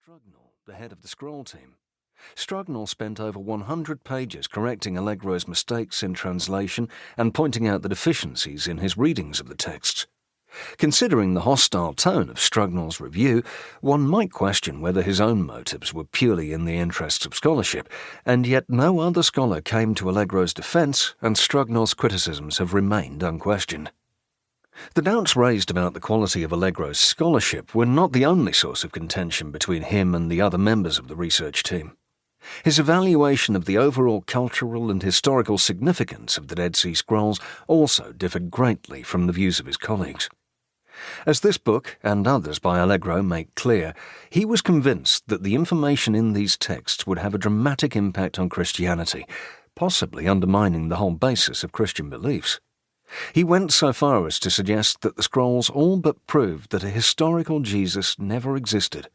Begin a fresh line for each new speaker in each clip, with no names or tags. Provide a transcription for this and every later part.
Strugnall, the head of the scroll team. Strugnall spent over 100 pages correcting Allegro's mistakes in translation and pointing out the deficiencies in his readings of the texts. Considering the hostile tone of Strugnall's review, one might question whether his own motives were purely in the interests of scholarship, and yet no other scholar came to Allegro's defence, and Strugnall's criticisms have remained unquestioned. The doubts raised about the quality of Allegro's scholarship were not the only source of contention between him and the other members of the research team. His evaluation of the overall cultural and historical significance of the Dead Sea Scrolls also differed greatly from the views of his colleagues. As this book, and others by Allegro, make clear, he was convinced that the information in these texts would have a dramatic impact on Christianity, possibly undermining the whole basis of Christian beliefs. He went so far as to suggest that the scrolls all but proved that a historical Jesus never existed.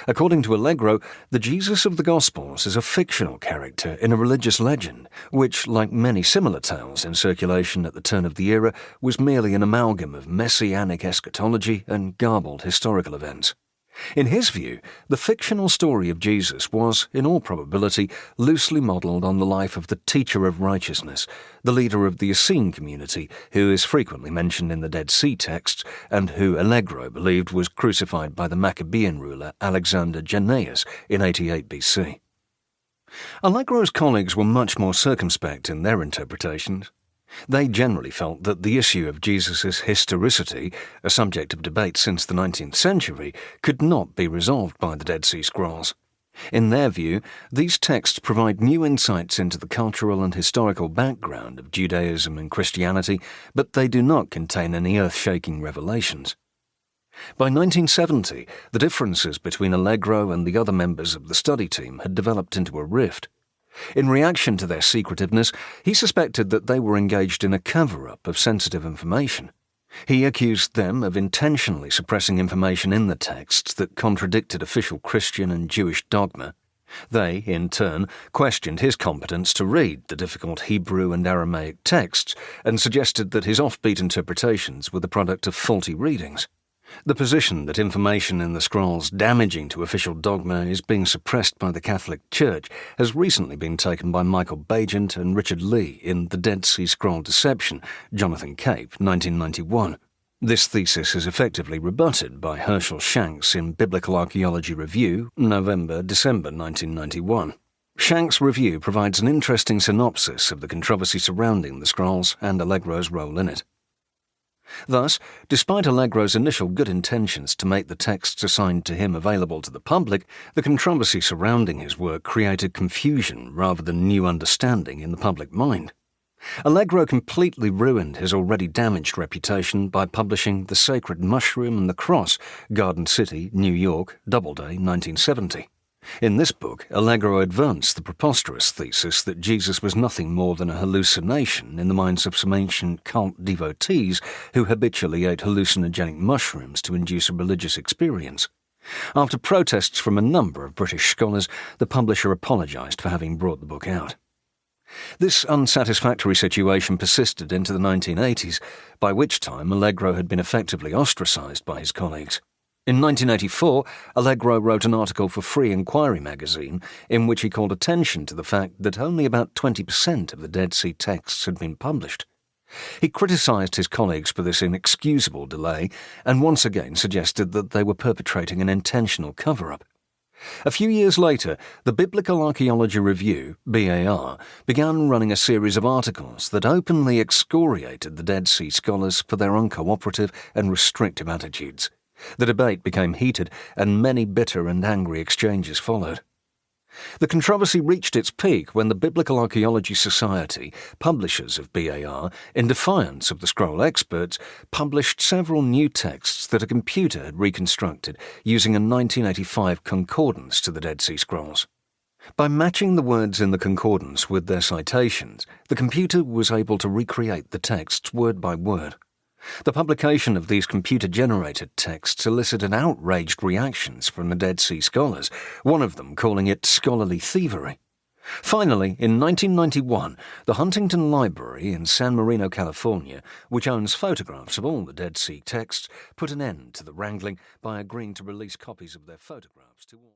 According to Allegro, the Jesus of the Gospels is a fictional character in a religious legend, which, like many similar tales in circulation at the turn of the era, was merely an amalgam of Messianic eschatology and garbled historical events. In his view, the fictional story of Jesus was, in all probability, loosely modelled on the life of the teacher of righteousness, the leader of the Essene community, who is frequently mentioned in the Dead Sea texts, and who Allegro believed was crucified by the Maccabean ruler Alexander Jannaeus in 88 BC. Allegro's colleagues were much more circumspect in their interpretations. They generally felt that the issue of Jesus' historicity, a subject of debate since the 19th century, could not be resolved by the Dead Sea Scrolls. In their view, these texts provide new insights into the cultural and historical background of Judaism and Christianity, but they do not contain any earth-shaking revelations. By 1970, the differences between Allegro and the other members of the study team had developed into a rift. In reaction to their secretiveness, he suspected that they were engaged in a cover-up of sensitive information. He accused them of intentionally suppressing information in the texts that contradicted official Christian and Jewish dogma. They, in turn, questioned his competence to read the difficult Hebrew and Aramaic texts and suggested that his offbeat interpretations were the product of faulty readings. The position that information in the scrolls damaging to official dogma is being suppressed by the Catholic Church has recently been taken by Michael Bagent and Richard Lee in The Dead Sea Scroll Deception, Jonathan Cape, 1991. This thesis is effectively rebutted by Herschel Shanks in Biblical Archaeology Review, November-December 1991. Shanks' review provides an interesting synopsis of the controversy surrounding the scrolls and Allegro's role in it. Thus, despite Allegro's initial good intentions to make the texts assigned to him available to the public, the controversy surrounding his work created confusion rather than new understanding in the public mind. Allegro completely ruined his already damaged reputation by publishing The Sacred Mushroom and the Cross, Garden City, New York, Doubleday, 1970. In this book, Allegro advanced the preposterous thesis that Jesus was nothing more than a hallucination in the minds of some ancient cult devotees who habitually ate hallucinogenic mushrooms to induce a religious experience. After protests from a number of British scholars, the publisher apologised for having brought the book out. This unsatisfactory situation persisted into the 1980s, by which time Allegro had been effectively ostracised by his colleagues. In 1984, Allegro wrote an article for Free Inquiry magazine in which he called attention to the fact that only about 20% of the Dead Sea texts had been published. He criticised his colleagues for this inexcusable delay and once again suggested that they were perpetrating an intentional cover-up. A few years later, the Biblical Archaeology Review, BAR, began running a series of articles that openly excoriated the Dead Sea scholars for their uncooperative and restrictive attitudes. The debate became heated, and many bitter and angry exchanges followed. The controversy reached its peak when the Biblical Archaeology Society, publishers of BAR, in defiance of the scroll experts, published several new texts that a computer had reconstructed using a 1985 concordance to the Dead Sea Scrolls. By matching the words in the concordance with their citations, the computer was able to recreate the texts word by word. The publication of these computer-generated texts elicited outraged reactions from the Dead Sea scholars, one of them calling it scholarly thievery. Finally, in 1991, the Huntington Library in San Marino, California, which owns photographs of all the Dead Sea texts, put an end to the wrangling by agreeing to release copies of their photographs to all.